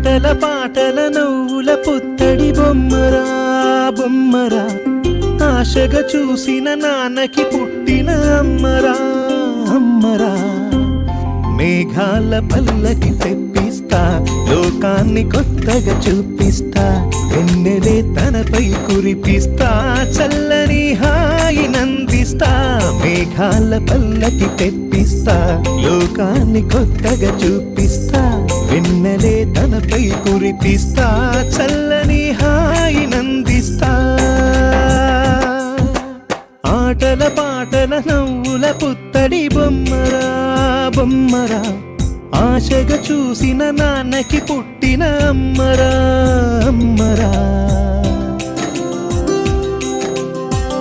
ఆటల పాటల నవ్వుల పుత్తడి బొమ్మరా బొమ్మరా, ఆశగా చూసిన నాన్నకి పుట్టిన అమ్మరా అమ్మరా. మేఘాల పల్లకి తెప్పిస్తా, లోకాన్ని కొత్తగా చూపిస్తా, వెన్నెలే తనపై కురిపిస్తా, చల్లని హాయి నందిస్తా. మేఘాల పల్లకి తెప్పిస్తా, లోకాన్ని కొత్తగా చూపిస్తా, వెన్నెలే తనపై కురిపిస్తా, చల్లని హాయి నందిస్తా. ఆటల పాటల నవ్వుల పుత్తడి బొమ్మరా బొమ్మరా, ఆశగా చూసిన నాన్నకి పుట్టిన అమ్మరా అమ్మరా.